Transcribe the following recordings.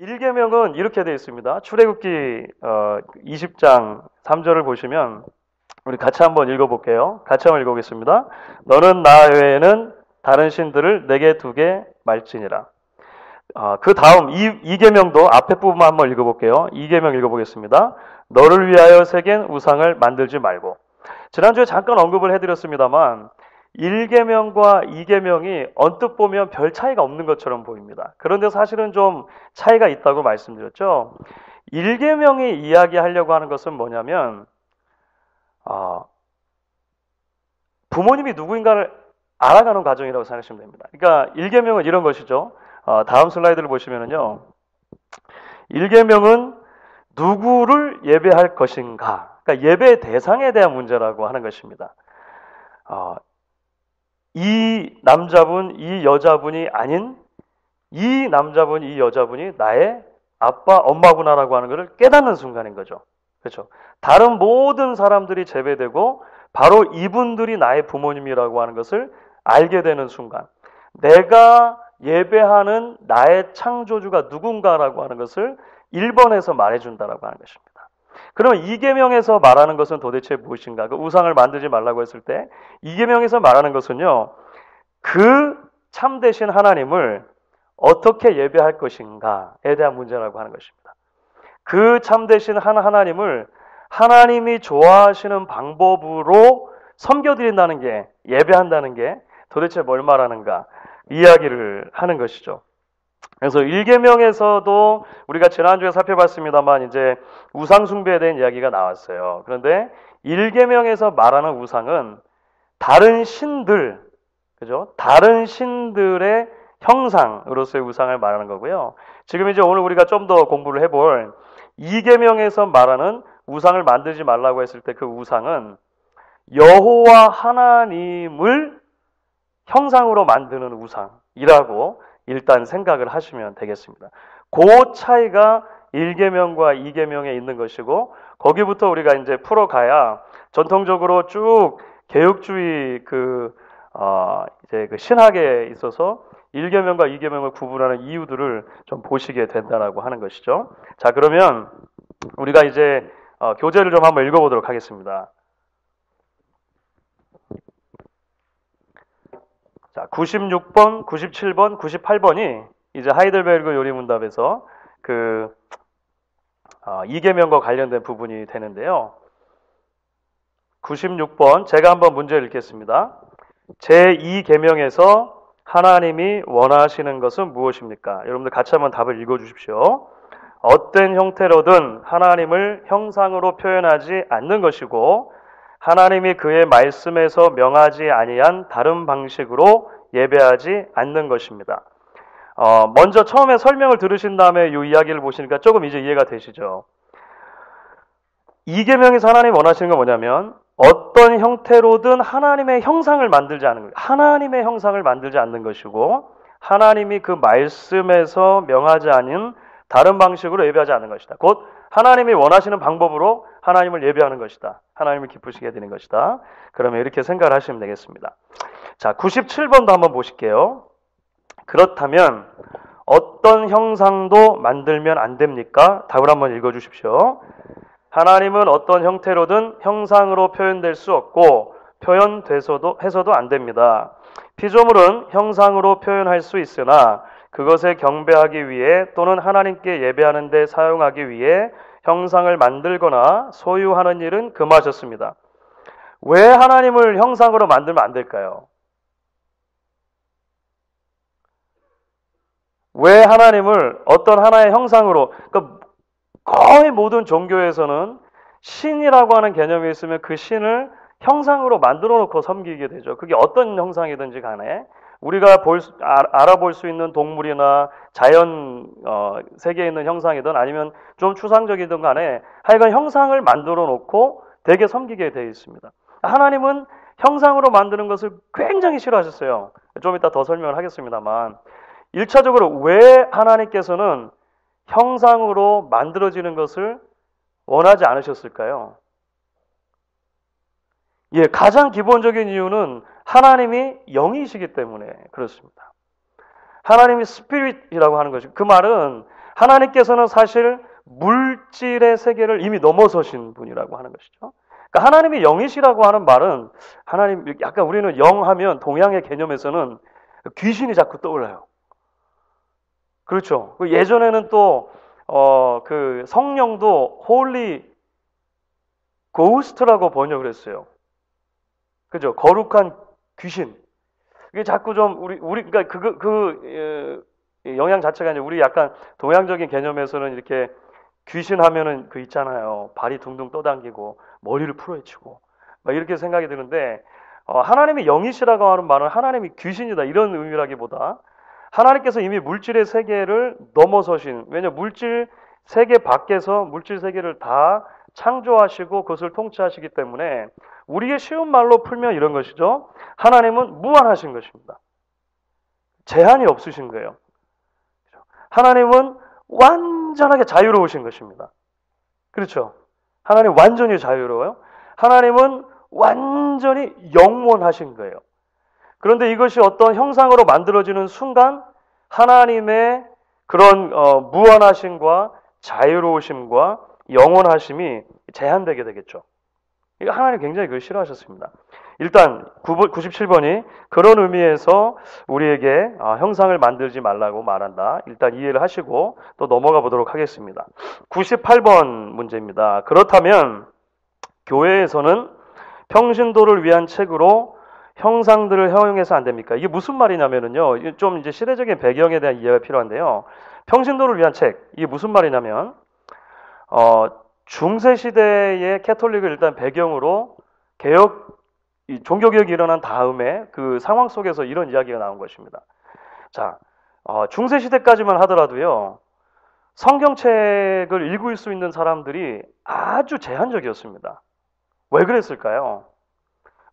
1계명은 이렇게 되어 있습니다. 출애굽기 20장 3절을 보시면 우리 같이 한번 읽어볼게요. 같이 한번 읽어보겠습니다. 너는 나 외에는 다른 신들을 내게 두게 말지니라. 그 다음 2계명도 앞에 부분만 한번 읽어볼게요. 2계명 읽어보겠습니다. 너를 위하여 새긴 우상을 만들지 말고. 지난주에 잠깐 언급을 해드렸습니다만 1계명과 2계명이 언뜻 보면 별 차이가 없는 것처럼 보입니다. 그런데 사실은 좀 차이가 있다고 말씀드렸죠. 1계명이 이야기하려고 하는 것은 뭐냐면 부모님이 누구인가를 알아가는 과정이라고 생각하시면 됩니다. 그러니까 1계명은 이런 것이죠. 다음 슬라이드를 보시면은요. 1계명은 누구를 예배할 것인가. 그러니까 예배 대상에 대한 문제라고 하는 것입니다. 이 남자분, 이 여자분이 아닌 이 남자분, 이 여자분이 나의 아빠, 엄마구나라고 하는 것을 깨닫는 순간인 거죠. 그렇죠. 다른 모든 사람들이 제외되고 바로 이분들이 나의 부모님이라고 하는 것을 알게 되는 순간, 내가 예배하는 나의 창조주가 누군가라고 하는 것을 1번에서 말해준다라고 하는 것입니다. 그러면 2계명에서 말하는 것은 도대체 무엇인가? 그 우상을 만들지 말라고 했을 때 2계명에서 말하는 것은요, 그 참되신 하나님을 어떻게 예배할 것인가에 대한 문제라고 하는 것입니다. 그 참되신 하나님을 하나님이 좋아하시는 방법으로 섬겨드린다는 게, 예배한다는 게 도대체 뭘 말하는가 이야기를 하는 것이죠. 그래서 1계명에서도 우리가 지난주에 살펴봤습니다만 이제 우상 숭배에 대한 이야기가 나왔어요. 그런데 1계명에서 말하는 우상은 다른 신들, 그죠? 다른 신들의 형상으로서의 우상을 말하는 거고요. 지금 이제 오늘 우리가 좀 더 공부를 해볼 2계명에서 말하는 우상을 만들지 말라고 했을 때 그 우상은 여호와 하나님을 형상으로 만드는 우상이라고 일단 생각을 하시면 되겠습니다. 그 차이가 1계명과 2계명에 있는 것이고, 거기부터 우리가 이제 풀어가야 전통적으로 쭉 개혁주의 이제 그 신학에 있어서 1계명과 2계명을 구분하는 이유들을 좀 보시게 된다라고 하는 것이죠. 자, 그러면 우리가 이제 교재를 좀 한번 읽어보도록 하겠습니다. 자, 96번, 97번, 98번이 이제 하이델베르그 요리문답에서 2계명과 관련된 부분이 되는데요. 96번, 제가 한번 문제를 읽겠습니다. 제2계명에서 하나님이 원하시는 것은 무엇입니까? 여러분들 같이 한번 답을 읽어주십시오. 어떤 형태로든 하나님을 형상으로 표현하지 않는 것이고, 하나님이 그의 말씀에서 명하지 아니한 다른 방식으로 예배하지 않는 것입니다. 먼저 처음에 설명을 들으신 다음에 이 이야기를 보시니까 조금 이제 이해가 되시죠? 2계명에서 하나님이 원하시는 건 뭐냐면 어떤 형태로든 하나님의 형상을 만들지 않는 거예요. 하나님의 형상을 만들지 않는 것이고, 하나님이 그 말씀에서 명하지 않은 다른 방식으로 예배하지 않는 것이다. 곧 하나님이 원하시는 방법으로 하나님을 예배하는 것이다. 하나님을 기쁘시게 되는 것이다. 그러면 이렇게 생각을 하시면 되겠습니다. 자, 97번도 한번 보실게요. 그렇다면 어떤 형상도 만들면 안 됩니까? 답을 한번 읽어주십시오. 하나님은 어떤 형태로든 형상으로 표현될 수 없고 해서도 안 됩니다. 피조물은 형상으로 표현할 수 있으나 그것에 경배하기 위해 또는 하나님께 예배하는 데 사용하기 위해 형상을 만들거나 소유하는 일은 금하셨습니다. 왜 하나님을 형상으로 만들면 안 될까요? 왜 하나님을 어떤 하나의 형상으로, 그러니까 거의 모든 종교에서는 신이라고 하는 개념이 있으면 그 신을 형상으로 만들어 놓고 섬기게 되죠. 그게 어떤 형상이든지 간에 우리가 알아볼 수 있는 동물이나 자연 세계에 있는 형상이든 아니면 좀 추상적이든 간에 하여간 형상을 만들어 놓고 되게 섬기게 되어 있습니다. 하나님은 형상으로 만드는 것을 굉장히 싫어하셨어요. 좀 이따 더 설명을 하겠습니다만, 1차적으로 왜 하나님께서는 형상으로 만들어지는 것을 원하지 않으셨을까요? 예, 가장 기본적인 이유는 하나님이 영이시기 때문에 그렇습니다. 하나님이 스피릿이라고 하는 것이, 그 말은 하나님께서는 사실 물질의 세계를 이미 넘어서신 분이라고 하는 것이죠. 그러니까 하나님이 영이시라고 하는 말은 하나님 약간 우리는 영하면 동양의 개념에서는 귀신이 자꾸 떠올라요. 그렇죠. 예전에는 또 그 성령도 홀리 고스트라고 번역을 했어요. 그죠? 거룩한 귀신. 이게 자꾸 좀 그러니까 영향 자체가 이제 우리 약간 동양적인 개념에서는 이렇게 귀신 하면은 그 있잖아요. 발이 둥둥 떠당기고 머리를 풀어헤치고 막 이렇게 생각이 드는데 하나님이 영이시라고 하는 말은 하나님이 귀신이다 이런 의미라기보다 하나님께서 이미 물질의 세계를 넘어서신 왜냐 물질 세계 밖에서 물질 세계를 다 창조하시고 그것을 통치하시기 때문에 우리의 쉬운 말로 풀면 이런 것이죠. 하나님은 무한하신 것입니다. 제한이 없으신 거예요. 하나님은 완전하게 자유로우신 것입니다. 그렇죠? 하나님 완전히 자유로워요. 하나님은 완전히 영원하신 거예요. 그런데 이것이 어떤 형상으로 만들어지는 순간 하나님의 그런 무한하심과 자유로우심과 영원하심이 제한되게 되겠죠. 이거 하나님 굉장히 그걸 싫어하셨습니다. 일단 97번이 그런 의미에서 우리에게 형상을 만들지 말라고 말한다. 일단 이해를 하시고 또 넘어가 보도록 하겠습니다. 98번 문제입니다. 그렇다면 교회에서는 평신도를 위한 책으로 형상들을 허용해서 안 됩니까? 이게 무슨 말이냐면요. 좀 이제 시대적인 배경에 대한 이해가 필요한데요. 평신도를 위한 책, 이게 무슨 말이냐면 중세 시대의 캐톨릭을 일단 배경으로 종교개혁이 일어난 다음에 그 상황 속에서 이런 이야기가 나온 것입니다. 자, 중세 시대까지만 하더라도요. 성경책을 읽을 수 있는 사람들이 아주 제한적이었습니다. 왜 그랬을까요?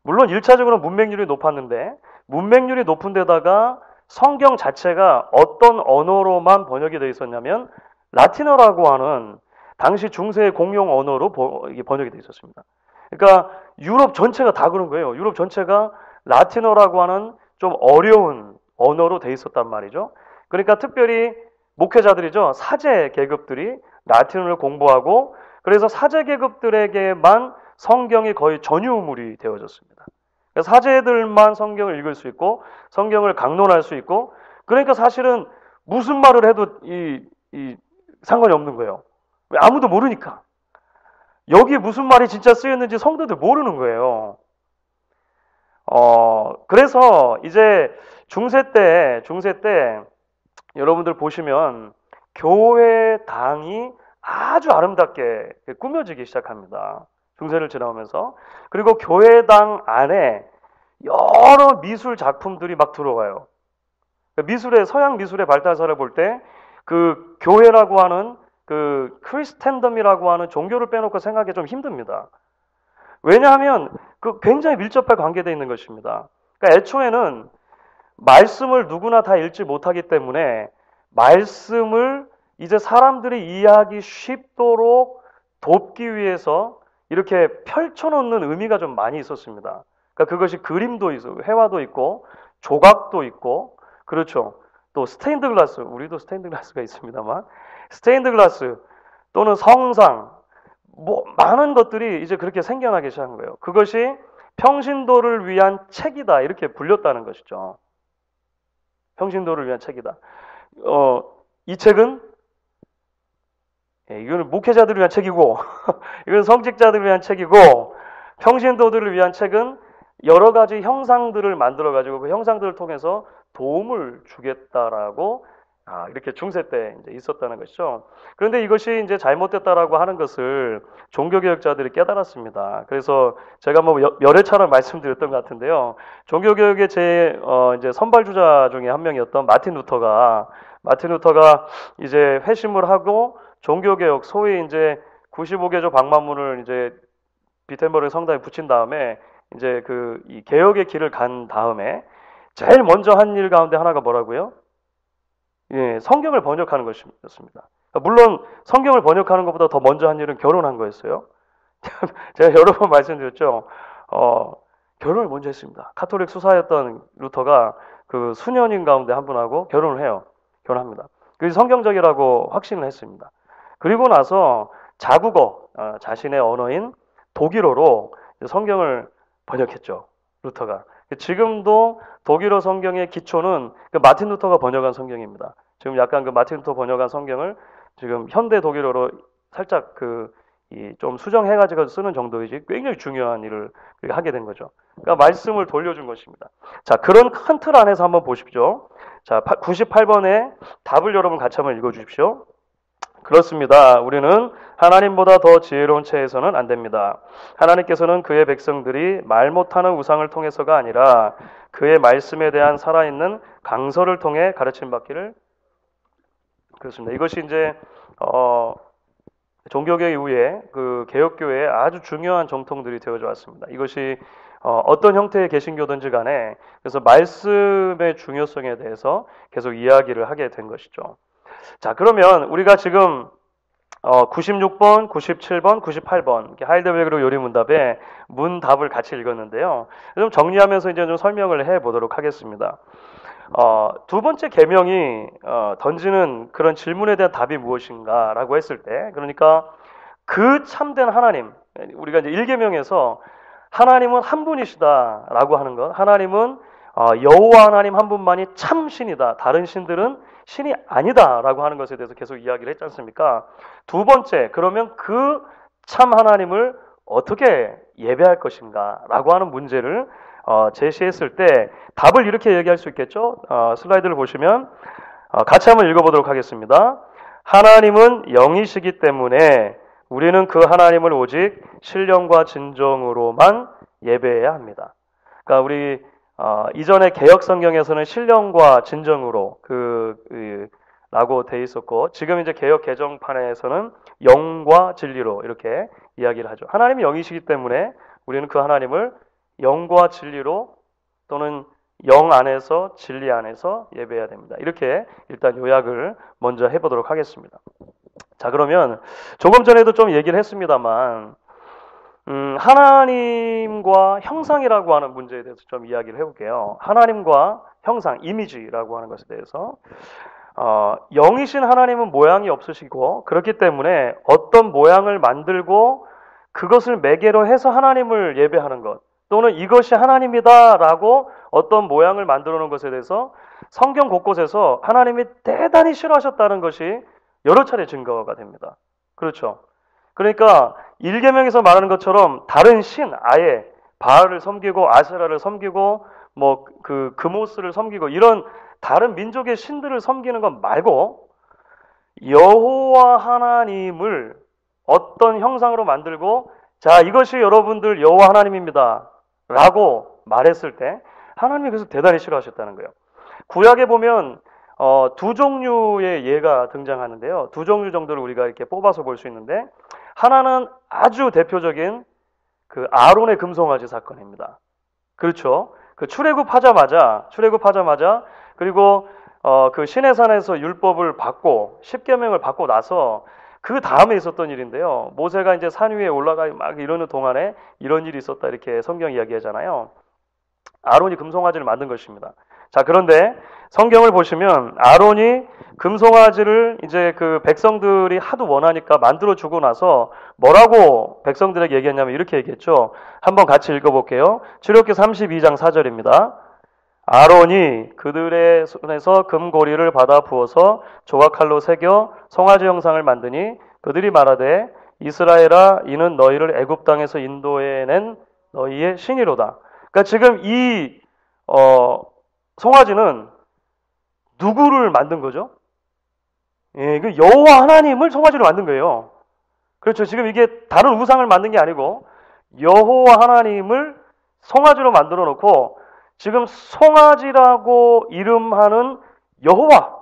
물론 1차적으로 문맹률이 높았는데 문맹률이 높은 데다가 성경 자체가 어떤 언어로만 번역이 되어 있었냐면 라틴어라고 하는 당시 중세의 공용 언어로 번역이 되어 있었습니다. 그러니까 유럽 전체가 다 그런 거예요. 유럽 전체가 라틴어라고 하는 좀 어려운 언어로 되어 있었단 말이죠. 그러니까 특별히 목회자들이죠. 사제 계급들이 라틴어를 공부하고 그래서 사제 계급들에게만 성경이 거의 전유물이 되어졌습니다. 그러니까 사제들만 성경을 읽을 수 있고 성경을 강론할 수 있고 그러니까 사실은 무슨 말을 해도 상관이 없는 거예요. 왜? 아무도 모르니까. 여기에 무슨 말이 진짜 쓰였는지 성도들 모르는 거예요. 그래서 이제 중세 때 여러분들 보시면 교회당이 아주 아름답게 꾸며지기 시작합니다. 중세를 지나오면서. 그리고 교회당 안에 여러 미술 작품들이 막 들어와요. 서양 미술의 발달사를 볼 때 그 교회라고 하는 그 크리스텐덤이라고 하는 종교를 빼놓고 생각하기 좀 힘듭니다. 왜냐하면 그 굉장히 밀접하게 관계되어 있는 것입니다. 그러니까 애초에는 말씀을 누구나 다 읽지 못하기 때문에 말씀을 이제 사람들이 이해하기 쉽도록 돕기 위해서 이렇게 펼쳐놓는 의미가 좀 많이 있었습니다. 그러니까 그것이 그림도 있고 회화도 있고 조각도 있고 그렇죠. 또 스테인드 글라스, 우리도 스테인드 글라스가 있습니다만 스테인드 글라스 또는 성상 많은 것들이 이제 그렇게 생겨나기 시작한 거예요. 그것이 평신도를 위한 책이다 이렇게 불렸다는 것이죠. 평신도를 위한 책이다. 이 책은 이거는 목회자들을 위한 책이고 이건 성직자들을 위한 책이고 평신도들을 위한 책은 여러 가지 형상들을 만들어 가지고 그 형상들을 통해서 도움을 주겠다라고 이렇게 중세 때 이제 있었다는 것이죠. 그런데 이것이 이제 잘못됐다라고 하는 것을 종교개혁자들이 깨달았습니다. 그래서 제가 여러 차례 말씀드렸던 것 같은데요. 종교개혁의 이제 선발주자 중에 한 명이었던 마틴 루터가 이제 회심을 하고 종교개혁 소위 이제 95개조 방만문을 이제 비텐버르 성당에 붙인 다음에 이제 이 개혁의 길을 간 다음에 제일 먼저 한 일 가운데 하나가 뭐라고요? 예, 성경을 번역하는 것이었습니다. 물론 성경을 번역하는 것보다 더 먼저 한 일은 결혼한 거였어요. 제가 여러 번 말씀드렸죠. 결혼을 먼저 했습니다. 카톨릭 수사였던 루터가 그 수녀님 가운데 한 분하고 결혼을 해요. 결혼합니다. 그게 성경적이라고 확신을 했습니다. 그리고 나서 자국어, 자신의 언어인 독일어로 성경을 번역했죠. 루터가. 지금도 독일어 성경의 기초는 그 마틴 루터가 번역한 성경입니다. 지금 약간 그 마틴 루터 번역한 성경을 지금 현대 독일어로 살짝 좀 수정해가지고 쓰는 정도이지 굉장히 중요한 일을 하게 된 거죠. 그러니까 말씀을 돌려준 것입니다. 자, 그런 큰 틀 안에서 한번 보십시오. 자, 98번에 답을 여러분 같이 한번 읽어주십시오. 그렇습니다. 우리는 하나님보다 더 지혜로운 채에서는 안 됩니다. 하나님께서는 그의 백성들이 말 못하는 우상을 통해서가 아니라 그의 말씀에 대한 살아있는 강서를 통해 가르침 받기를. 그렇습니다. 이것이 이제 종교개혁 이후에 그 개혁교회의 아주 중요한 정통들이 되어져 왔습니다. 이것이 어떤 형태의 개신교든지 간에 그래서 말씀의 중요성에 대해서 계속 이야기를 하게 된 것이죠. 자, 그러면 우리가 지금 96번, 97번, 98번 하이델베르그 요리문답의 문답을 같이 읽었는데요. 좀 정리하면서 이제 좀 설명을 해보도록 하겠습니다. 두 번째 계명이 던지는 그런 질문에 대한 답이 무엇인가라고 했을 때, 그러니까 그 참된 하나님, 우리가 이제 1계명에서 하나님은 한 분이시다라고 하는 것, 하나님은 여호와 하나님 한 분만이 참 신이다. 다른 신들은 신이 아니다라고 하는 것에 대해서 계속 이야기를 했지 않습니까? 두 번째, 그러면 그 참 하나님을 어떻게 예배할 것인가라고 하는 문제를 제시했을 때 답을 이렇게 얘기할 수 있겠죠? 슬라이드를 보시면 같이 한번 읽어보도록 하겠습니다. 하나님은 영이시기 때문에 우리는 그 하나님을 오직 신령과 진정으로만 예배해야 합니다. 그러니까 우리 이전에 개역 성경에서는 신령과 진정으로 라고 돼 있었고, 지금 이제 개역 개정판에서는 영과 진리로 이렇게 이야기를 하죠. 하나님이 영이시기 때문에 우리는 그 하나님을 영과 진리로 또는 영 안에서 진리 안에서 예배해야 됩니다. 이렇게 일단 요약을 먼저 해보도록 하겠습니다. 자, 그러면 조금 전에도 좀 얘기를 했습니다만 하나님과 형상이라고 하는 문제에 대해서 좀 이야기를 해볼게요. 하나님과 형상, 이미지라고 하는 것에 대해서 영이신 하나님은 모양이 없으시고 그렇기 때문에 어떤 모양을 만들고 그것을 매개로 해서 하나님을 예배하는 것 또는 이것이 하나님이다라고 어떤 모양을 만들어 놓은 것에 대해서 성경 곳곳에서 하나님이 대단히 싫어하셨다는 것이 여러 차례 증거가 됩니다. 그렇죠? 그러니까 1계명에서 말하는 것처럼 다른 신, 아예 바알을 섬기고 아세라를 섬기고 뭐 그모스를 섬기고 이런 다른 민족의 신들을 섬기는 것 말고 여호와 하나님을 어떤 형상으로 만들고 자, 이것이 여러분들 여호와 하나님입니다 라고 말했을 때 하나님이 그래서 대단히 싫어하셨다는 거예요. 구약에 보면 두 종류의 예가 등장하는데요. 두 종류 정도를 우리가 이렇게 뽑아서 볼 수 있는데 하나는 아주 대표적인 그 아론의 금송아지 사건입니다. 그렇죠? 그 출애굽하자마자 그리고 그 시내산에서 율법을 받고 십계명을 받고 나서 그 다음에 있었던 일인데요. 모세가 이제 산 위에 올라가 막 이러는 동안에 이런 일이 있었다 이렇게 성경 이야기하잖아요. 아론이 금송아지를 만든 것입니다. 자, 그런데 성경을 보시면 아론이 금송아지를 이제 그 백성들이 하도 원하니까 만들어 주고 나서 뭐라고 백성들에게 얘기했냐면 이렇게 얘기했죠. 한번 같이 읽어볼게요. 출애굽기 32장 4절입니다. 아론이 그들의 손에서 금고리를 받아 부어서 조각칼로 새겨 송아지 형상을 만드니 그들이 말하되 이스라엘아 이는 너희를 애굽 땅에서 인도해낸 너희의 신이로다. 그러니까 지금 이 송아지는 누구를 만든 거죠? 예, 그 여호와 하나님을 송아지로 만든 거예요. 그렇죠. 지금 이게 다른 우상을 만든 게 아니고 여호와 하나님을 송아지로 만들어 놓고 지금 송아지라고 이름하는 여호와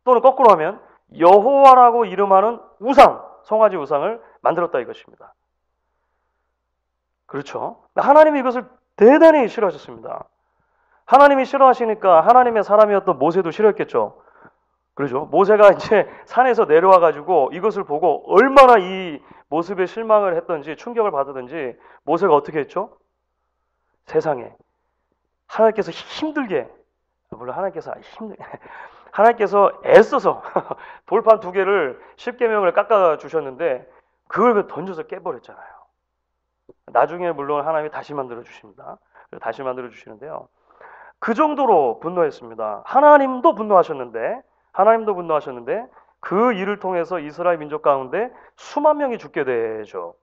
또는 거꾸로 하면 여호와라고 이름하는 우상, 송아지 우상을 만들었다 이것입니다. 그렇죠. 하나님이 이것을 대단히 싫어하셨습니다. 하나님이 싫어하시니까 하나님의 사람이었던 모세도 싫어했겠죠. 그렇죠. 모세가 이제 산에서 내려와 가지고 이것을 보고 얼마나 이 모습에 실망을 했던지 충격을 받았던지 모세가 어떻게 했죠? 세상에 하나님께서 힘들게 물론 하나님께서 하나님께서 애써서 돌판 2개를 10계명을 깎아 주셨는데 그걸 던져서 깨버렸잖아요. 나중에 물론 하나님이 다시 만들어 주십니다. 다시 만들어 주시는데요. 그 정도로 분노했습니다. 하나님도 분노하셨는데 그 일을 통해서 이스라엘 민족 가운데 수만 명이 죽게 되죠.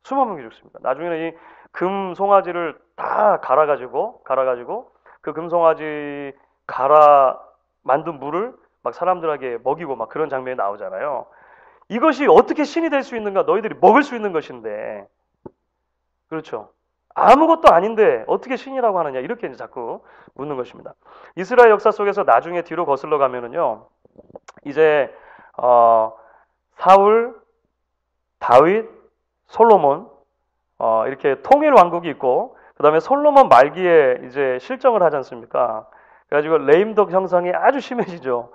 수만 명이 죽습니다. 나중에는 이 금 송아지를 다 갈아가지고 그 금송아지 갈아 만든 물을 막 사람들에게 먹이고 막 그런 장면이 나오잖아요. 이것이 어떻게 신이 될 수 있는가? 너희들이 먹을 수 있는 것인데. 그렇죠. 아무것도 아닌데 어떻게 신이라고 하느냐? 이렇게 이제 자꾸 묻는 것입니다. 이스라엘 역사 속에서 나중에 뒤로 거슬러 가면은요. 이제 사울, 다윗, 솔로몬 이렇게 통일 왕국이 있고 그다음에 솔로몬 말기에 이제 실정을 하지 않습니까? 그래가지고 레임덕 형상이 아주 심해지죠.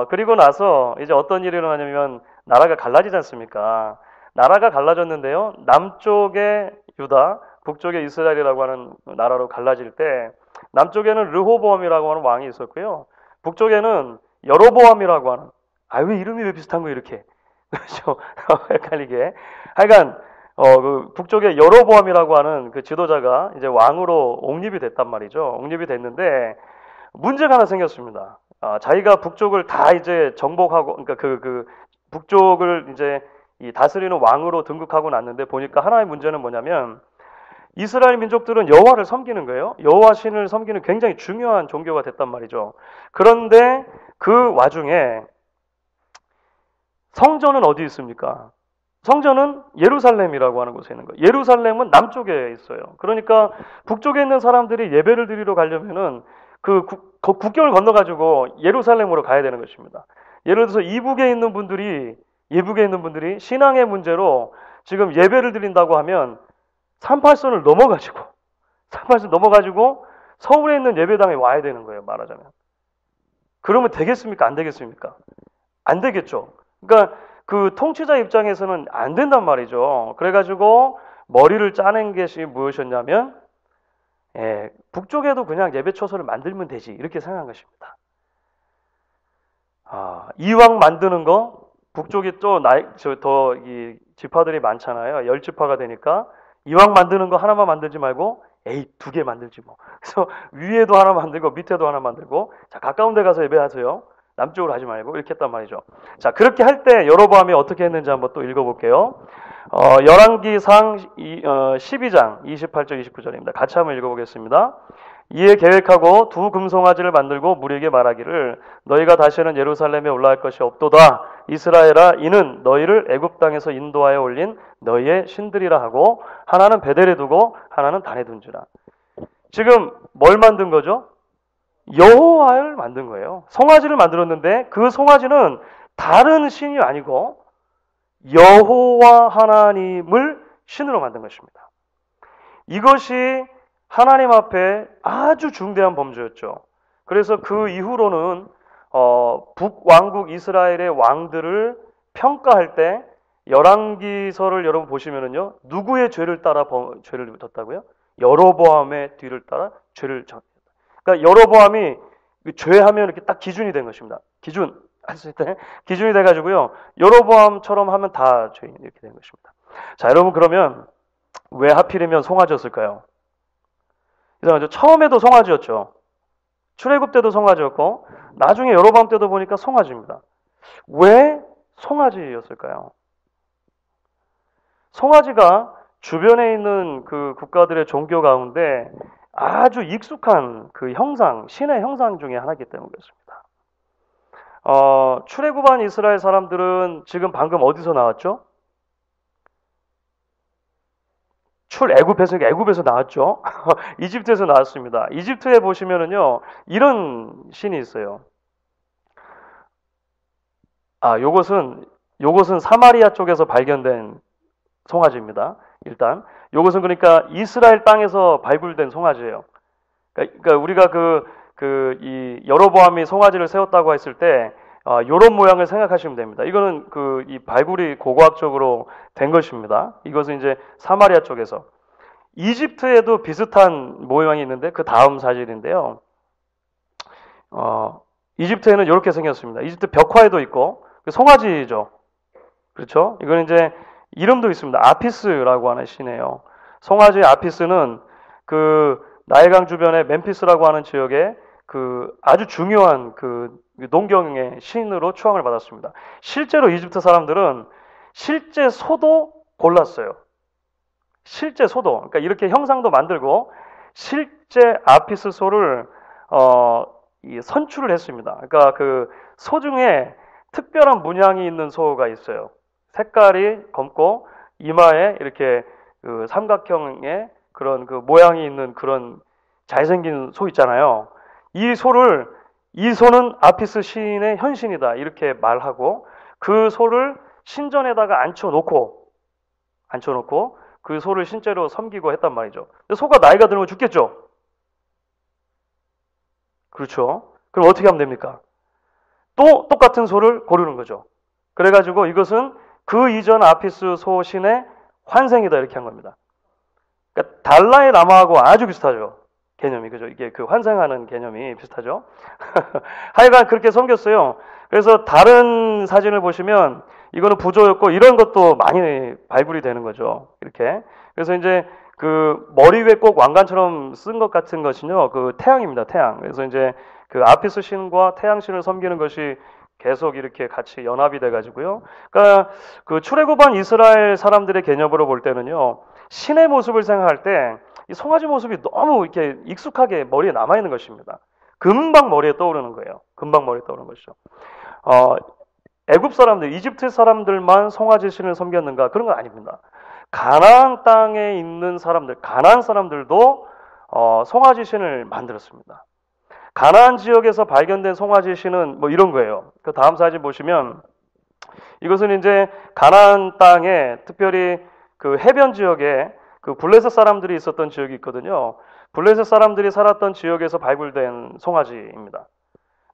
그리고 나서 이제 어떤 일이 일어나냐면 나라가 갈라지지 않습니까? 나라가 갈라졌는데요. 남쪽에 유다, 북쪽에 이스라엘이라고 하는 나라로 갈라질 때 남쪽에는 르호보암이라고 하는 왕이 있었고요. 북쪽에는 여로보암이라고 하는 왜 이름이 왜 비슷한 거 이렇게 그렇죠? 헷갈리게. 하여간 그 북쪽에 여로보암이라고 하는 그 지도자가 이제 왕으로 옹립이 됐단 말이죠. 옹립이 됐는데 문제가 하나 생겼습니다. 자기가 북쪽을 다 이제 정복하고, 그러니까 그 북쪽을 이제 이 다스리는 왕으로 등극하고 났는데 보니까 하나의 문제는 뭐냐면 이스라엘 민족들은 여호와를 섬기는 거예요. 여호와 신을 섬기는 굉장히 중요한 종교가 됐단 말이죠. 그런데 그 와중에 성전은 어디 있습니까? 성전은 예루살렘이라고 하는 곳에 있는 거예요. 예루살렘은 남쪽에 있어요. 그러니까 북쪽에 있는 사람들이 예배를 드리러 가려면은 그 국경을 건너가지고 예루살렘으로 가야 되는 것입니다. 예를 들어서 이북에 있는 분들이 신앙의 문제로 지금 예배를 드린다고 하면 38선을 넘어가지고 서울에 있는 예배당에 와야 되는 거예요. 말하자면. 그러면 되겠습니까? 안 되겠습니까? 안 되겠죠. 그러니까 그 통치자 입장에서는 안 된단 말이죠. 그래가지고 머리를 짜낸 것이 무엇이었냐면 북쪽에도 그냥 예배 처소를 만들면 되지 이렇게 생각한 것입니다. 이왕 만드는 거 북쪽이 또 더 이 지파들이 많잖아요. 10지파가 되니까 이왕 만드는 거 하나만 만들지 말고 2개 만들지 뭐. 그래서 위에도 하나 만들고 밑에도 하나 만들고 자 가까운 데 가서 예배하세요. 남쪽으로 하지 말고 이렇게 했단 말이죠. 자 그렇게 할 때 여로보암이 어떻게 했는지 한번 또 읽어볼게요. 열왕기상 12장 28절 29절입니다. 같이 한번 읽어보겠습니다. 이에 계획하고 2 금송아지를 만들고 무리에게 말하기를 너희가 다시는 예루살렘에 올라갈 것이 없도다. 이스라엘아 이는 너희를 애굽 땅에서 인도하여 올린 너희의 신들이라 하고 하나는 베델에 두고 하나는 단에 둔지라. 지금 뭘 만든 거죠? 여호와를 만든 거예요. 송아지를 만들었는데 그 송아지는 다른 신이 아니고 여호와 하나님을 신으로 만든 것입니다. 이것이 하나님 앞에 아주 중대한 범죄였죠. 그래서 그 이후로는 북왕국 이스라엘의 왕들을 평가할 때 열왕기서를 여러분 보시면은요 누구의 죄를 따라 죄를 졌다고요? 여로보암의 뒤를 따라 죄를 졌다. 그러니까 여로보암이 죄하면 이렇게 딱 기준이 된 것입니다. 기준 했을 때 기준이 돼가지고요 여로보암처럼 하면 다 죄인 이렇게 된 것입니다. 자 여러분 그러면 왜 하필이면 송아지였을까요? 이상하죠. 처음에도 송아지였죠. 출애굽 때도 송아지였고 나중에 여로보암 때도 보니까 송아지입니다. 왜 송아지였을까요? 송아지가 주변에 있는 그 국가들의 종교 가운데 아주 익숙한 그 형상, 신의 형상 중에 하나이기 때문이었습니다. 출애굽한 이스라엘 사람들은 지금 방금 어디서 나왔죠? 애굽에서 나왔죠. 이집트에서 나왔습니다. 이집트에 보시면은요 이런 신이 있어요. 요것은 사마리아 쪽에서 발견된 송아지입니다. 일단 요것은 그러니까 이스라엘 땅에서 발굴된 송아지예요. 그러니까 우리가 이 여로보암이 송아지를 세웠다고 했을 때 요런 모양을 생각하시면 됩니다. 이거는 이 발굴이 고고학적으로 된 것입니다. 이것은 이제 사마리아 쪽에서. 이집트에도 비슷한 모양이 있는데 그 다음 사진인데요. 이집트에는 이렇게 생겼습니다. 이집트 벽화에도 있고 송아지죠. 그렇죠? 이건 이제 이름도 있습니다. 아피스라고 하는 신이에요. 송아지 아피스는 그 나일강 주변의 멤피스라고 하는 지역에 그 아주 중요한 그 농경의 신으로 추앙을 받았습니다. 실제로 이집트 사람들은 실제 소도 골랐어요. 실제 소도. 그러니까 이렇게 형상도 만들고 실제 아피스 소를 선출을 했습니다. 그러니까 그 소 중에 특별한 문양이 있는 소가 있어요. 색깔이 검고 이마에 이렇게 그 삼각형의 그런 그 모양이 있는 그런 잘생긴 소 있잖아요. 이 소는 아피스 시인의 현신이다 이렇게 말하고 그 소를 신전에다가 앉혀놓고 그 소를 실제로 섬기고 했단 말이죠. 근데 소가 나이가 들면 죽겠죠. 그렇죠. 그럼 어떻게 하면 됩니까? 또 똑같은 소를 고르는 거죠. 그래가지고 이것은 그 이전 아피스 소신의 환생이다 이렇게 한 겁니다. 그러니까 달라이 라마하고 아주 비슷하죠. 개념이 그죠? 이게 그 환생하는 개념이 비슷하죠. 하여간 그렇게 섬겼어요. 그래서 다른 사진을 보시면 이거는 부조였고 이런 것도 많이 발굴이 되는 거죠. 이렇게. 그래서 이제 그 머리 위에 꼭 왕관처럼 쓴 것 같은 것은요. 그 태양입니다. 태양. 그래서 이제 그 아피스 신과 태양 신을 섬기는 것이 계속 이렇게 같이 연합이 돼 가지고요. 그러니까 그 출애굽한 이스라엘 사람들의 개념으로 볼 때는요. 신의 모습을 생각할 때 이 송아지 모습이 너무 이렇게 익숙하게 머리에 남아 있는 것입니다. 금방 머리에 떠오르는 거예요. 금방 머리에 떠오르는 것이죠. 애굽 사람들, 이집트 사람들만 송아지 신을 섬겼는가? 그런 건 아닙니다. 가나안 땅에 있는 사람들, 가나안 사람들도 송아지 신을 만들었습니다. 가나안 지역에서 발견된 송아지 신은 뭐 이런 거예요. 그 다음 사진 보시면 이것은 이제 가나안 땅에 특별히 그 해변 지역에 그 블레셋 사람들이 있었던 지역이 있거든요. 블레셋 사람들이 살았던 지역에서 발굴된 송아지입니다.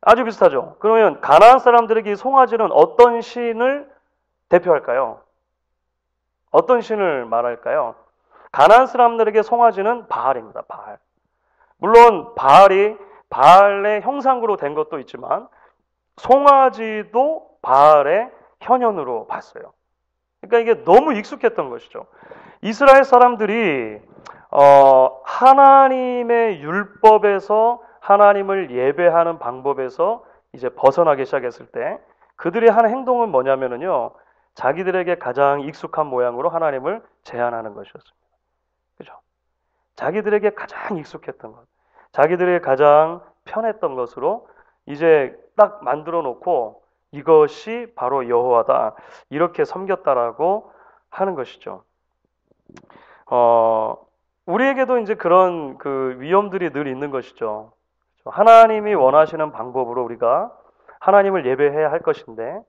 아주 비슷하죠. 그러면 가나안 사람들에게 이 송아지는 어떤 신을 대표할까요? 어떤 신을 말할까요? 가나안 사람들에게 송아지는 바알입니다. 바알. 물론 바알의 형상으로 된 것도 있지만 송아지도 바알의 현현으로 봤어요. 그러니까 이게 너무 익숙했던 것이죠. 이스라엘 사람들이 하나님의 율법에서 하나님을 예배하는 방법에서 이제 벗어나기 시작했을 때 그들이 한 행동은 뭐냐면요. 자기들에게 가장 익숙한 모양으로 하나님을 제한하는 것이었습니다. 그죠? 자기들에게 가장 익숙했던 것, 자기들에게 가장 편했던 것으로 이제 딱 만들어 놓고 이것이 바로 여호와다 이렇게 섬겼다라고 하는 것이죠. 우리에게도 이제 그런 그 위험들이 늘 있는 것이죠. 하나님이 원하시는 방법으로 우리가 하나님을 예배해야 할 것인데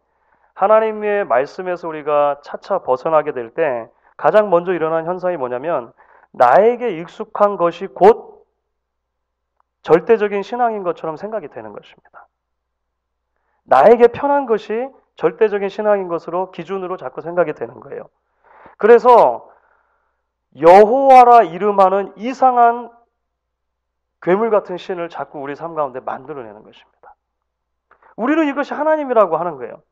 하나님의 말씀에서 우리가 차차 벗어나게 될 때 가장 먼저 일어나는 현상이 뭐냐면 나에게 익숙한 것이 곧 절대적인 신앙인 것처럼 생각이 되는 것입니다. 나에게 편한 것이 절대적인 신앙인 것으로 기준으로 자꾸 생각이 되는 거예요. 그래서 여호와라 이름하는 이상한 괴물 같은 신을 자꾸 우리 삶 가운데 만들어내는 것입니다. 우리는 이것이 하나님이라고 하는 거예요.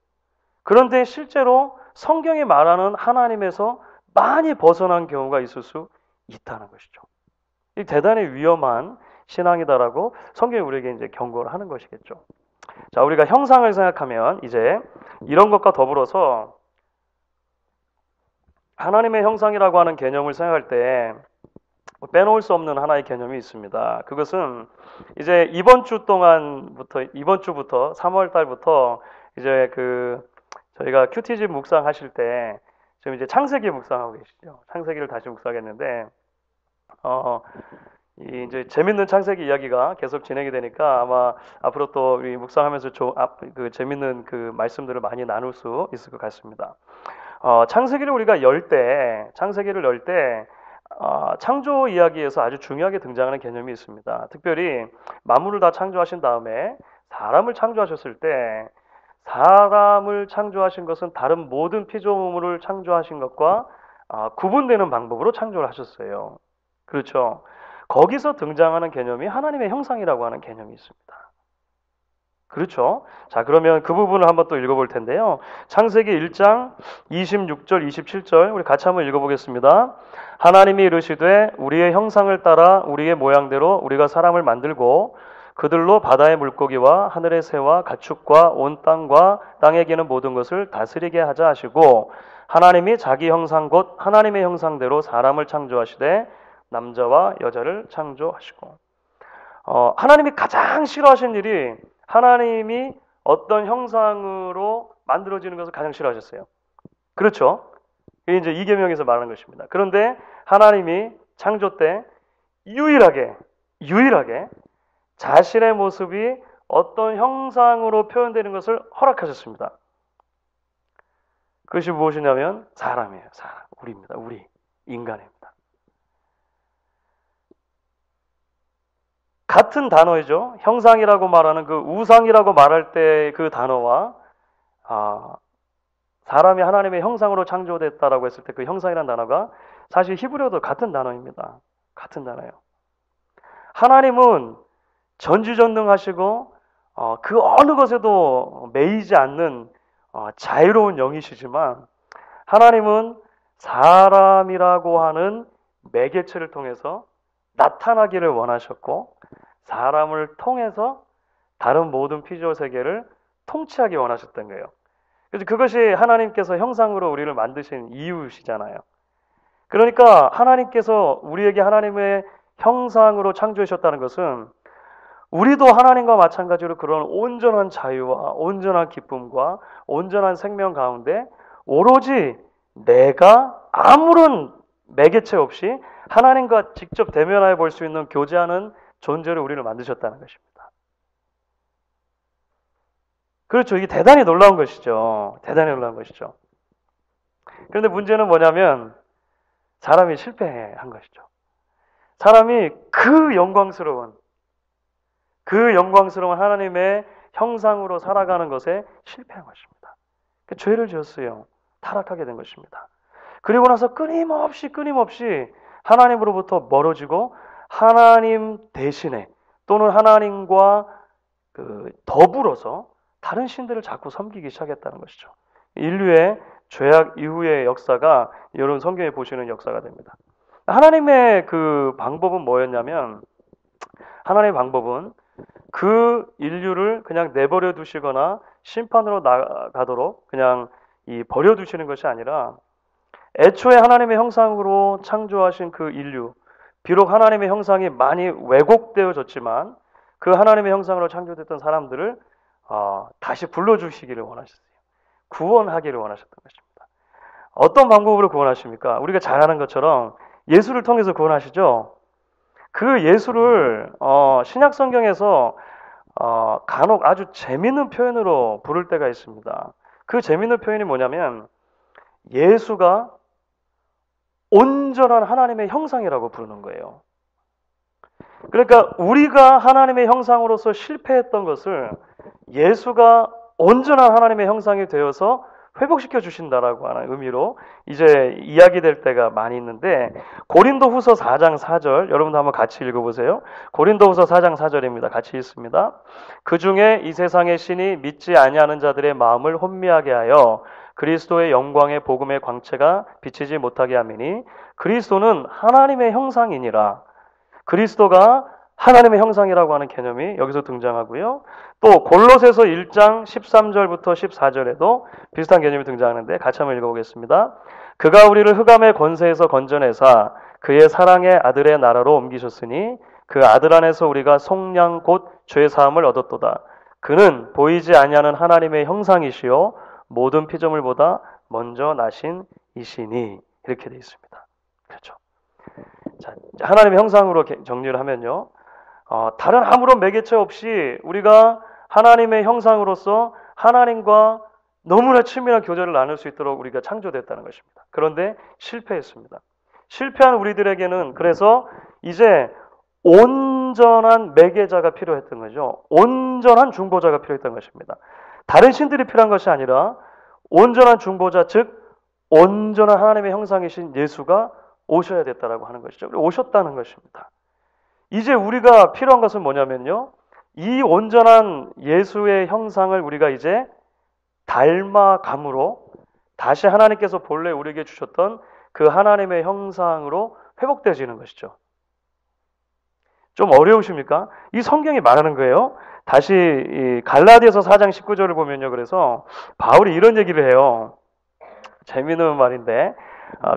그런데 실제로 성경이 말하는 하나님에서 많이 벗어난 경우가 있을 수 있다는 것이죠. 이 대단히 위험한 신앙이다라고 성경이 우리에게 이제 경고를 하는 것이겠죠. 자, 우리가 형상을 생각하면 이제 이런 것과 더불어서 하나님의 형상이라고 하는 개념을 생각할 때 빼놓을 수 없는 하나의 개념이 있습니다. 그것은 이제 이번 주부터 3월 달부터 이제 저희가 큐티집 묵상하실 때 지금 이제 창세기 묵상하고 계시죠. 창세기를 다시 묵상했는데 이제 재밌는 창세기 이야기가 계속 진행이 되니까 아마 앞으로 또 우리 묵상하면서 재밌는 그 말씀들을 많이 나눌 수 있을 것 같습니다. 창세기를 우리가 열 때 창조 이야기에서 아주 중요하게 등장하는 개념이 있습니다. 특별히 만물을 다 창조하신 다음에 사람을 창조하셨을 때 사람을 창조하신 것은 다른 모든 피조물을 창조하신 것과 구분되는 방법으로 창조를 하셨어요. 그렇죠. 거기서 등장하는 개념이 하나님의 형상이라고 하는 개념이 있습니다. 그렇죠. 자, 그러면 그 부분을 한번 또 읽어볼 텐데요. 창세기 1장 26절, 27절 우리 같이 한번 읽어보겠습니다. 하나님이 이르시되 우리의 형상을 따라 우리의 모양대로 우리가 사람을 만들고 그들로 바다의 물고기와 하늘의 새와 가축과 온 땅과 땅에 기는 모든 것을 다스리게 하자 하시고 하나님이 자기 형상 곧 하나님의 형상대로 사람을 창조하시되 남자와 여자를 창조하시고 하나님이 가장 싫어하신 일이 하나님이 어떤 형상으로 만들어지는 것을 가장 싫어하셨어요. 그렇죠? 이게 이제 이계명에서 말하는 것입니다. 그런데 하나님이 창조 때 유일하게 자신의 모습이 어떤 형상으로 표현되는 것을 허락하셨습니다. 그것이 무엇이냐면 사람이에요. 사람. 우리입니다. 우리. 인간입니다. 같은 단어이죠. 형상이라고 말하는 그 우상이라고 말할 때 그 단어와 사람이 하나님의 형상으로 창조됐다라고 했을 때 그 형상이라는 단어가 사실 히브리어도 같은 단어입니다. 같은 단어예요. 하나님은 전지전능하시고 그 어느 것에도 매이지 않는 자유로운 영이시지만 하나님은 사람이라고 하는 매개체를 통해서 나타나기를 원하셨고 사람을 통해서 다른 모든 피조 세계를 통치하기 원하셨던 거예요. 그래서 그것이 하나님께서 형상으로 우리를 만드신 이유시잖아요. 그러니까 하나님께서 우리에게 하나님의 형상으로 창조하셨다는 것은 우리도 하나님과 마찬가지로 그런 온전한 자유와 온전한 기쁨과 온전한 생명 가운데 오로지 내가 아무런 매개체 없이 하나님과 직접 대면하여 볼 수 있는 교제하는 존재를 우리를 만드셨다는 것입니다. 그렇죠. 이게 대단히 놀라운 것이죠. 대단히 놀라운 것이죠. 그런데 문제는 뭐냐면 사람이 실패한 것이죠. 사람이 그 영광스러운 하나님의 형상으로 살아가는 것에 실패한 것입니다. 죄를 지었어요. 타락하게 된 것입니다. 그리고 나서 끊임없이 하나님으로부터 멀어지고 하나님 대신에 또는 하나님과 더불어서 다른 신들을 자꾸 섬기기 시작했다는 것이죠. 인류의 죄악 이후의 역사가 여러분 성경에 보시는 역사가 됩니다. 하나님의 그 방법은 뭐였냐면 하나님의 방법은 그 인류를 그냥 내버려 두시거나 심판으로 나가도록 그냥 버려두시는 것이 아니라 애초에 하나님의 형상으로 창조하신 그 인류, 비록 하나님의 형상이 많이 왜곡되어졌지만 그 하나님의 형상으로 창조됐던 사람들을 다시 불러주시기를 원하셨어요. 구원하기를 원하셨던 것입니다. 어떤 방법으로 구원하십니까? 우리가 잘 아는 것처럼 예수를 통해서 구원하시죠. 그 예수를 신약 성경에서 간혹 아주 재미있는 표현으로 부를 때가 있습니다. 그 재미있는 표현이 뭐냐면 예수가 온전한 하나님의 형상이라고 부르는 거예요. 그러니까 우리가 하나님의 형상으로서 실패했던 것을 예수가 온전한 하나님의 형상이 되어서 회복시켜 주신다라고 하는 의미로 이제 이야기될 때가 많이 있는데 고린도후서 4장 4절 여러분도 한번 같이 읽어보세요. 고린도후서 4장 4절입니다. 같이 읽습니다. 그 중에 이 세상의 신이 믿지 아니하는 자들의 마음을 혼미하게 하여 그리스도의 영광의 복음의 광채가 비치지 못하게 함이니 그리스도는 하나님의 형상이니라. 그리스도가 하나님의 형상이라고 하는 개념이 여기서 등장하고요. 또 골로새서 1장 13절부터 14절에도 비슷한 개념이 등장하는데 같이 한번 읽어보겠습니다. 그가 우리를 흑암의 권세에서 건져내사 그의 사랑의 아들의 나라로 옮기셨으니 그 아들 안에서 우리가 속량 곧 죄 사함을 얻었도다. 그는 보이지 아니하는 하나님의 형상이시요 모든 피조물보다 먼저 나신 이시니 이렇게 되어 있습니다. 그렇죠. 자, 하나님의 형상으로 정리를 하면요. 다른 아무런 매개체 없이 우리가 하나님의 형상으로서 하나님과 너무나 친밀한 교제를 나눌 수 있도록 우리가 창조됐다는 것입니다. 그런데 실패했습니다. 실패한 우리들에게는 그래서 이제 온전한 매개자가 필요했던 거죠. 온전한 중보자가 필요했던 것입니다. 다른 신들이 필요한 것이 아니라 온전한 중보자, 즉 온전한 하나님의 형상이신 예수가 오셔야 됐다라고 하는 것이죠. 오셨다는 것입니다. 이제 우리가 필요한 것은 뭐냐면요. 이 온전한 예수의 형상을 우리가 이제 닮아감으로 다시 하나님께서 본래 우리에게 주셨던 그 하나님의 형상으로 회복되어지는 것이죠. 좀 어려우십니까? 이 성경이 말하는 거예요. 다시 이 갈라디아서 4장 19절을 보면요. 그래서 바울이 이런 얘기를 해요. 재미있는 말인데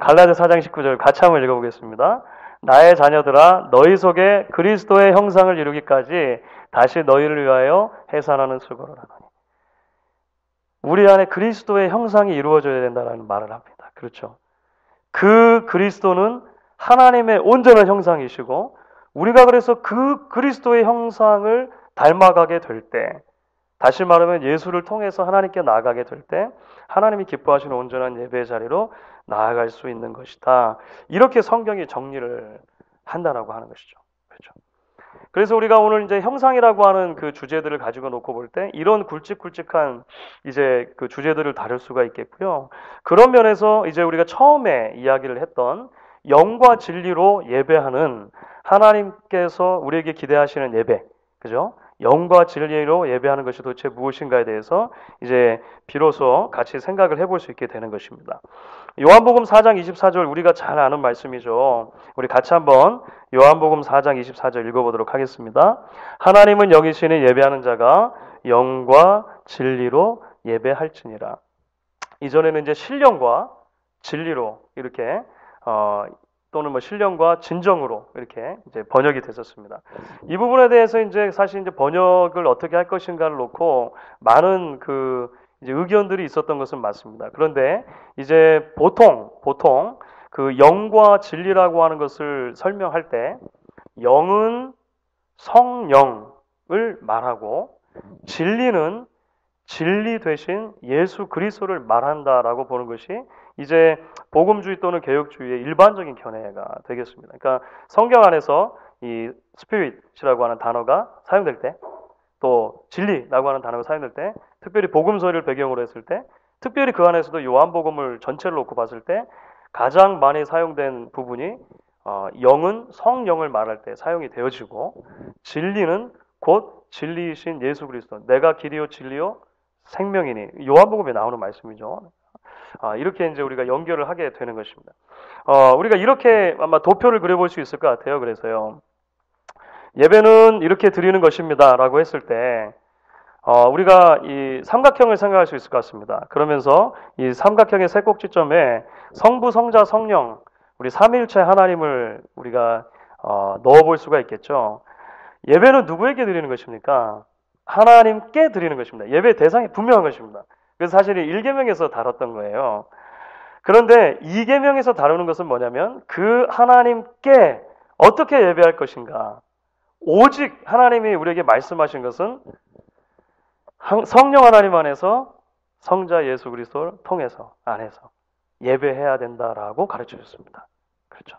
갈라디아서 4장 19절 같이 한번 읽어보겠습니다. 나의 자녀들아 너희 속에 그리스도의 형상을 이루기까지 다시 너희를 위하여 해산하는 수고를 하노니. 우리 안에 그리스도의 형상이 이루어져야 된다는 말을 합니다. 그렇죠. 그 그리스도는 하나님의 온전한 형상이시고 우리가 그래서 그 그리스도의 형상을 닮아가게 될 때, 다시 말하면 예수를 통해서 하나님께 나아가게 될 때 하나님이 기뻐하시는 온전한 예배의 자리로 나아갈 수 있는 것이다. 이렇게 성경이 정리를 한다라고 하는 것이죠. 그렇죠. 그래서 우리가 오늘 이제 형상이라고 하는 그 주제들을 가지고 놓고 볼 때 이런 굵직굵직한 이제 그 주제들을 다룰 수가 있겠고요. 그런 면에서 이제 우리가 처음에 이야기를 했던 영과 진리로 예배하는 하나님께서 우리에게 기대하시는 예배, 그죠? 영과 진리로 예배하는 것이 도대체 무엇인가에 대해서 이제 비로소 같이 생각을 해볼 수 있게 되는 것입니다. 요한복음 4장 24절 우리가 잘 아는 말씀이죠. 우리 같이 한번 요한복음 4장 24절 읽어보도록 하겠습니다. 하나님은 영이시니 예배하는 자가 영과 진리로 예배할지니라. 이전에는 이제 신령과 진리로 이렇게 또는 뭐 신령과 진정으로 이렇게 이제 번역이 됐었습니다. 이 부분에 대해서 이제 사실 이제 번역을 어떻게 할 것인가를 놓고 많은 그 이제 의견들이 있었던 것은 맞습니다. 그런데 이제 보통 그 영과 진리라고 하는 것을 설명할 때 영은 성령을 말하고 진리는 진리 되신 예수 그리스도를 말한다라고 보는 것이 이제 복음주의 또는 개혁주의의 일반적인 견해가 되겠습니다. 그러니까 성경 안에서 이 스피릿이라고 하는 단어가 사용될 때, 또 진리라고 하는 단어가 사용될 때, 특별히 복음서를 배경으로 했을 때, 특별히 그 안에서도 요한복음을 전체를 놓고 봤을 때 가장 많이 사용된 부분이 영은 성령을 말할 때 사용이 되어지고 진리는 곧 진리이신 예수 그리스도, 내가 길이요 진리요 생명이니, 요한복음에 나오는 말씀이죠. 이렇게 이제 우리가 연결을 하게 되는 것입니다. 우리가 이렇게 아마 도표를 그려볼 수 있을 것 같아요. 그래서요. 예배는 이렇게 드리는 것입니다라고 했을 때 우리가 이 삼각형을 생각할 수 있을 것 같습니다. 그러면서 이 삼각형의 세 꼭지점에 성부, 성자, 성령, 우리 삼위일체 하나님을 우리가 넣어볼 수가 있겠죠. 예배는 누구에게 드리는 것입니까? 하나님께 드리는 것입니다. 예배 대상이 분명한 것입니다. 그래서 사실 1계명에서 다뤘던 거예요. 그런데 2계명에서 다루는 것은 뭐냐면 그 하나님께 어떻게 예배할 것인가. 오직 하나님이 우리에게 말씀하신 것은 성령 하나님 안에서 성자 예수 그리스도를 통해서 안에서 예배해야 된다라고 가르쳐 줬습니다. 그렇죠.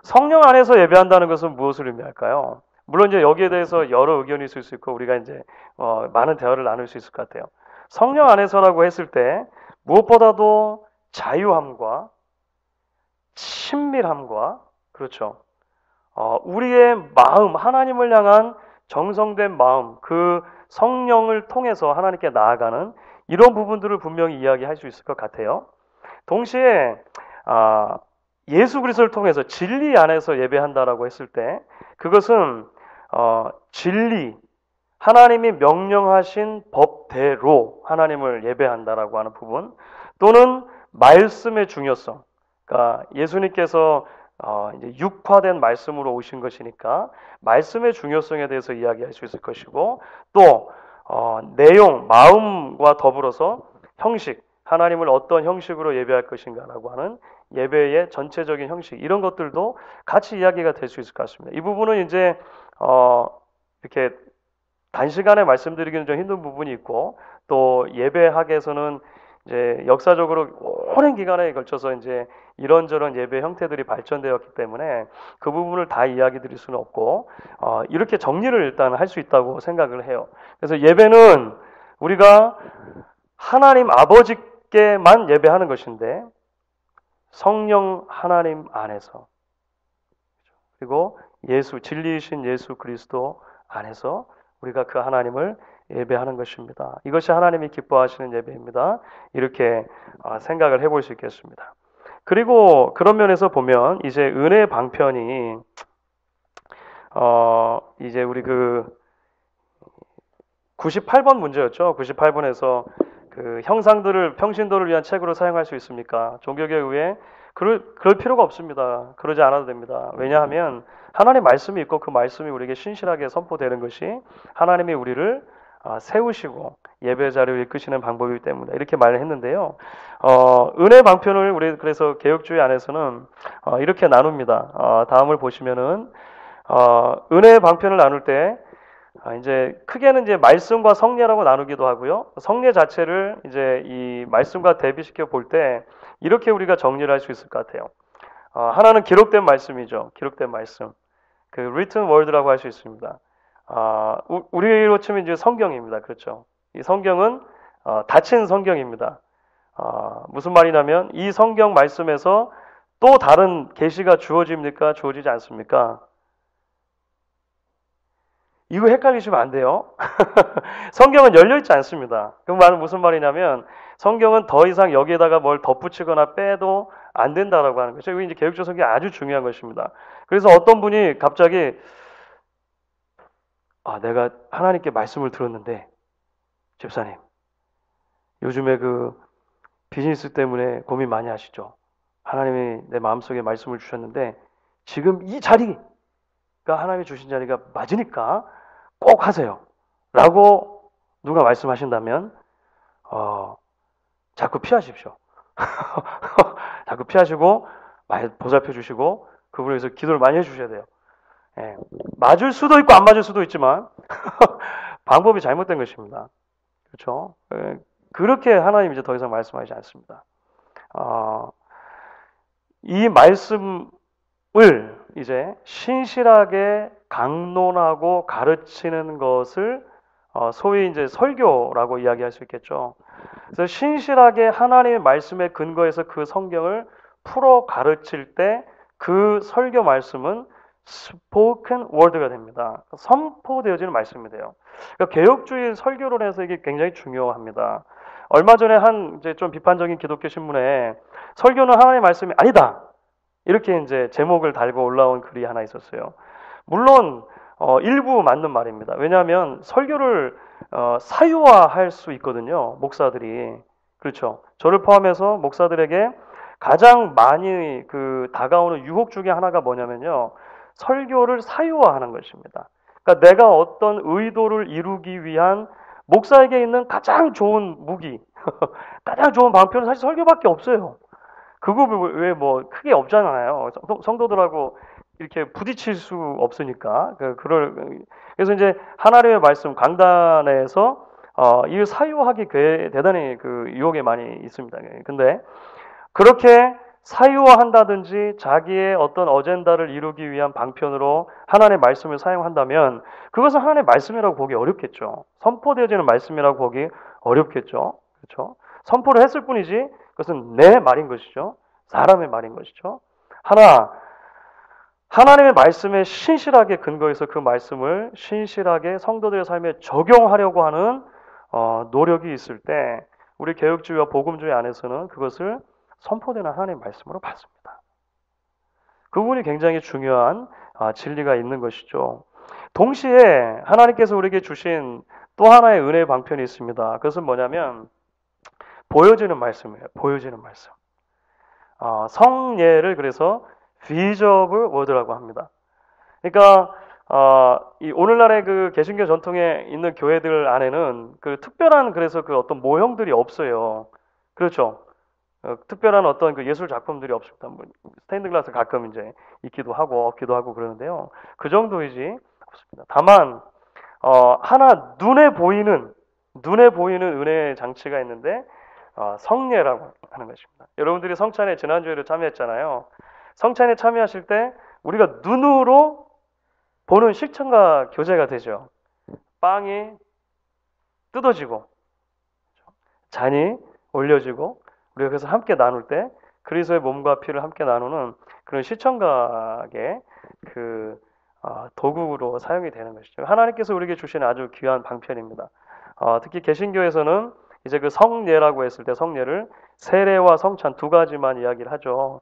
성령 안에서 예배한다는 것은 무엇을 의미할까요? 물론 이제 여기에 대해서 여러 의견이 있을 수 있고 우리가 이제 많은 대화를 나눌 수 있을 것 같아요. 성령 안에서라고 했을 때 무엇보다도 자유함과 친밀함과 그렇죠. 우리의 마음, 하나님을 향한 정성된 마음, 그 성령을 통해서 하나님께 나아가는 이런 부분들을 분명히 이야기할 수 있을 것 같아요. 동시에 예수 그리스도를 통해서 진리 안에서 예배한다라고 했을 때 그것은 진리, 하나님이 명령하신 법대로 하나님을 예배한다라고 하는 부분 또는 말씀의 중요성, 그러니까 예수님께서 이제 육화된 말씀으로 오신 것이니까 말씀의 중요성에 대해서 이야기할 수 있을 것이고 또 내용, 마음과 더불어서 형식, 하나님을 어떤 형식으로 예배할 것인가라고 하는 예배의 전체적인 형식 이런 것들도 같이 이야기가 될 수 있을 것 같습니다. 이 부분은 이제 이렇게 단시간에 말씀드리기는 좀 힘든 부분이 있고 또 예배학에서는 이제 역사적으로 오랜 기간에 걸쳐서 이제 이런저런 예배 형태들이 발전되었기 때문에 그 부분을 다 이야기 드릴 수는 없고 이렇게 정리를 일단 할 수 있다고 생각을 해요. 그래서 예배는 우리가 하나님 아버지께만 예배하는 것인데 성령 하나님 안에서 그리고 예수 진리이신 예수 그리스도 안에서 우리가 그 하나님을 예배하는 것입니다. 이것이 하나님이 기뻐하시는 예배입니다. 이렇게 생각을 해볼 수 있겠습니다. 그리고 그런 면에서 보면 이제 은혜 방편이 이제 우리 그 98번 문제였죠. 98번에서 그 형상들을 평신도를 위한 책으로 사용할 수 있습니까? 종교계 의회 그럴 필요가 없습니다. 그러지 않아도 됩니다. 왜냐하면 하나님의 말씀이 있고 그 말씀이 우리에게 신실하게 선포되는 것이 하나님이 우리를 세우시고 예배 자료를 이끄시는 방법이기 때문에 이렇게 말을 했는데요. 은혜 방편을 우리 그래서 개혁주의 안에서는 이렇게 나눕니다. 다음을 보시면은 은혜 방편을 나눌 때 이제 크게는 이제 말씀과 성례라고 나누기도 하고요. 성례 자체를 이제 이 말씀과 대비시켜 볼 때 이렇게 우리가 정리를 할 수 있을 것 같아요. 하나는 기록된 말씀이죠. 기록된 말씀. 그 written word라고 할 수 있습니다. 우리로 치면 이제 성경입니다. 그렇죠. 이 성경은 닫힌 성경입니다. 무슨 말이냐면 이 성경 말씀에서 또 다른 계시가 주어집니까? 주어지지 않습니까? 이거 헷갈리시면 안 돼요. 성경은 열려있지 않습니다. 그 말은 무슨 말이냐면 성경은 더 이상 여기에다가 뭘 덧붙이거나 빼도 안 된다라고 하는 거죠. 이게 이제 개혁적 성경이 아주 중요한 것입니다. 그래서 어떤 분이 갑자기 내가 하나님께 말씀을 들었는데 집사님 요즘에 그 비즈니스 때문에 고민 많이 하시죠. 하나님이 내 마음속에 말씀을 주셨는데 지금 이 자리가 하나님이 주신 자리가 맞으니까 꼭 하세요. 라고 누가 말씀하신다면 자꾸 피하십시오. 자꾸 피하시고 많이 보살펴 주시고 그분을 위해서 기도를 많이 해주셔야 돼요. 예, 맞을 수도 있고 안 맞을 수도 있지만 방법이 잘못된 것입니다. 그렇죠? 그렇게 하나님 이제 더 이상 말씀하지 않습니다. 이 말씀을 이제 신실하게 강론하고 가르치는 것을 소위 이제 설교라고 이야기할 수 있겠죠. 그래서 신실하게 하나님의 말씀에 근거해서 그 성경을 풀어 가르칠 때 그 설교 말씀은 spoken word가 됩니다. 선포되어지는 말씀이 돼요. 그러니까 개혁주의 설교론에서 이게 굉장히 중요합니다. 얼마 전에 한 이제 좀 비판적인 기독교 신문에 설교는 하나님의 말씀이 아니다. 이렇게 이제 제목을 달고 올라온 글이 하나 있었어요. 물론 일부 맞는 말입니다. 왜냐하면 설교를 사유화할 수 있거든요. 목사들이. 그렇죠. 저를 포함해서 목사들에게 가장 많이 다가오는 유혹 중에 하나가 뭐냐면요. 설교를 사유화하는 것입니다. 그러니까 내가 어떤 의도를 이루기 위한 목사에게 있는 가장 좋은 무기, 가장 좋은 방편은 사실 설교밖에 없어요. 그거 왜 뭐 크게 없잖아요. 성도들하고 이렇게 부딪힐 수 없으니까. 그래서 이제 하나님의 말씀 강단에서 이 사유하기 대단히 유혹이 많이 있습니다. 근데 그렇게 사유화한다든지 자기의 어떤 어젠다를 이루기 위한 방편으로 하나님의 말씀을 사용한다면 그것은 하나님의 말씀이라고 보기 어렵겠죠. 선포되어지는 말씀이라고 보기 어렵겠죠. 그렇죠? 선포를 했을 뿐이지 그것은 내 말인 것이죠. 사람의 말인 것이죠. 하나님의 말씀에 신실하게 근거해서 그 말씀을 신실하게 성도들의 삶에 적용하려고 하는 노력이 있을 때 우리 개혁주의와 복음주의 안에서는 그것을 선포되는 하나님의 말씀으로 받습니다. 그 부분이 굉장히 중요한 진리가 있는 것이죠. 동시에 하나님께서 우리에게 주신 또 하나의 은혜의 방편이 있습니다. 그것은 뭐냐면 보여지는 말씀이에요. 보여지는 말씀. 성례를 그래서 visible word라고 합니다. 그러니까 이 오늘날의 그 개신교 전통에 있는 교회들 안에는 특별한 그래서 어떤 모형들이 없어요. 그렇죠. 특별한 어떤 예술 작품들이 없습니다. 뭐 스테인드 글라스 가끔 이제 있기도 하고 없기도 하고 그러는데요. 그 정도이지 없습니다. 다만 하나 눈에 보이는 은혜의 장치가 있는데 성례라고 하는 것입니다. 여러분들이 성찬에 지난주에도 참여했잖아요. 성찬에 참여하실 때 우리가 눈으로 보는 실천과 교제가 되죠. 빵이 뜯어지고 잔이 올려지고 우리가 그래서 함께 나눌 때 그리스도의 몸과 피를 함께 나누는 그런 시청각의 도구로 사용이 되는 것이죠. 하나님께서 우리에게 주신 아주 귀한 방편입니다. 특히 개신교에서는 이제 그 성례라고 했을 때 성례를 세례와 성찬 두 가지만 이야기를 하죠.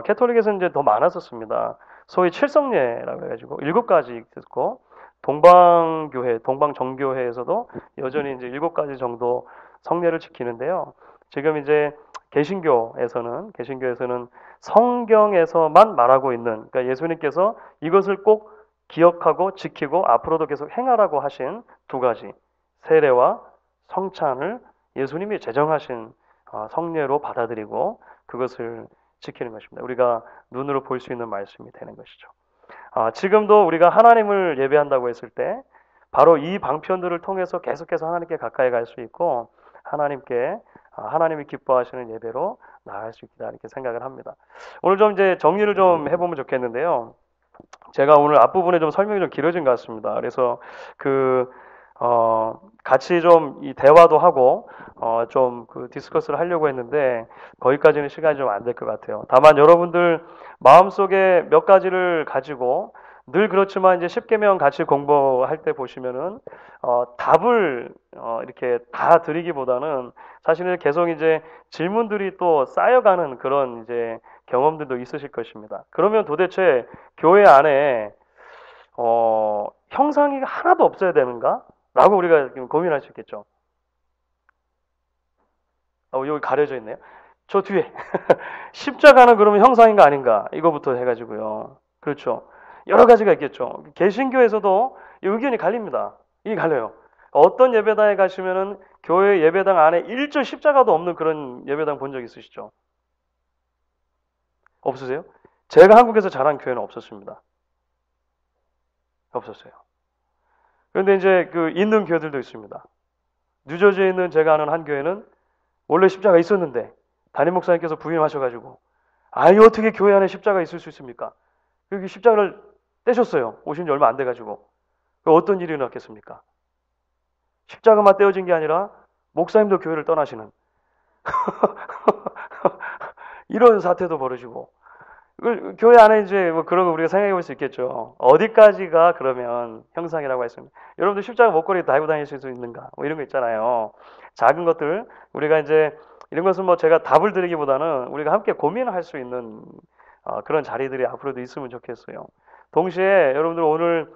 캐톨릭에서는 이제 더 많았었습니다. 소위 칠성례라고 해가지고 일곱 가지 있고 동방교회, 동방정교회에서도 여전히 이제 일곱 가지 정도 성례를 지키는데요. 지금 이제 개신교에서는 성경에서만 말하고 있는, 그러니까 예수님께서 이것을 꼭 기억하고 지키고 앞으로도 계속 행하라고 하신 두 가지 세례와 성찬을 예수님이 제정하신 성례로 받아들이고 그것을 지키는 것입니다. 우리가 눈으로 볼 수 있는 말씀이 되는 것이죠. 지금도 우리가 하나님을 예배한다고 했을 때 바로 이 방편들을 통해서 계속해서 하나님께 가까이 갈 수 있고 하나님이 기뻐하시는 예배로 나아갈 수 있다 이렇게 생각을 합니다. 오늘 좀 이제 정리를 좀 해보면 좋겠는데요. 제가 오늘 앞부분에 좀 설명이 좀 길어진 것 같습니다. 그래서 같이 좀 이 대화도 하고 좀 그 디스커스를 하려고 했는데 거기까지는 시간이 좀 안 될 것 같아요. 다만 여러분들 마음속에 몇 가지를 가지고 늘 그렇지만 이제 십계명 같이 공부할 때 보시면은 답을 이렇게 다 드리기보다는 사실은 계속 이제 질문들이 또 쌓여가는 그런 이제 경험들도 있으실 것입니다. 그러면 도대체 교회 안에 형상이 하나도 없어야 되는가? 라고 우리가 고민할 수 있겠죠. 여기 가려져 있네요. 저 뒤에 십자가는 그러면 형상인가 아닌가? 이거부터 해가지고요. 그렇죠. 여러 가지가 있겠죠. 개신교에서도 의견이 갈립니다. 이게 갈려요. 어떤 예배당에 가시면은 교회 예배당 안에 일절 십자가도 없는 그런 예배당 본 적 있으시죠? 없으세요? 제가 한국에서 자란 교회는 없었습니다. 없었어요. 그런데 이제 그 있는 교회들도 있습니다. 뉴저지에 있는 제가 아는 한 교회는 원래 십자가 있었는데 담임 목사님께서 부임하셔가지고 어떻게 교회 안에 십자가 있을 수 있습니까? 여기 십자가를 떼셨어요. 오신 지 얼마 안 돼가지고. 어떤 일이 일어났겠습니까? 십자가만 떼어진 게 아니라 목사님도 교회를 떠나시는 이런 사태도 벌어지고 교회 안에 이제 뭐 그런 거 우리가 생각해 볼 수 있겠죠. 어디까지가 그러면 형상이라고 했습니다. 여러분들 십자가 목걸이 달고 다니실 수 있는가? 뭐 이런 거 있잖아요. 작은 것들 우리가 이제 이런 것은 뭐 제가 답을 드리기보다는 우리가 함께 고민할 수 있는 그런 자리들이 앞으로도 있으면 좋겠어요. 동시에 여러분들 오늘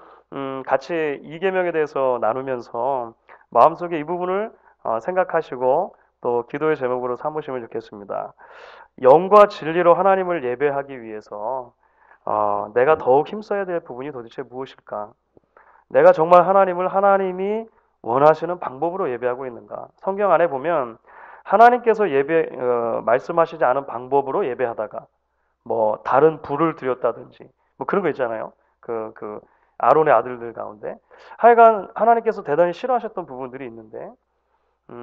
같이 이계명에 대해서 나누면서 마음속에 이 부분을 생각하시고 또 기도의 제목으로 삼으시면 좋겠습니다. 영과 진리로 하나님을 예배하기 위해서 내가 더욱 힘써야 될 부분이 도대체 무엇일까? 내가 정말 하나님이 원하시는 방법으로 예배하고 있는가? 성경 안에 보면 하나님께서 말씀하시지 않은 방법으로 예배하다가 뭐 다른 불을 드렸다든지 뭐 그런 거 있잖아요. 그 아론의 아들들 가운데 하여간 하나님께서 대단히 싫어하셨던 부분들이 있는데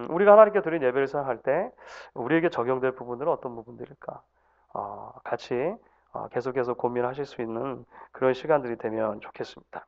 우리가 하나님께 드린 예배를 생각할 때 우리에게 적용될 부분들은 어떤 부분들일까? 같이 계속해서 고민하실 수 있는 그런 시간들이 되면 좋겠습니다.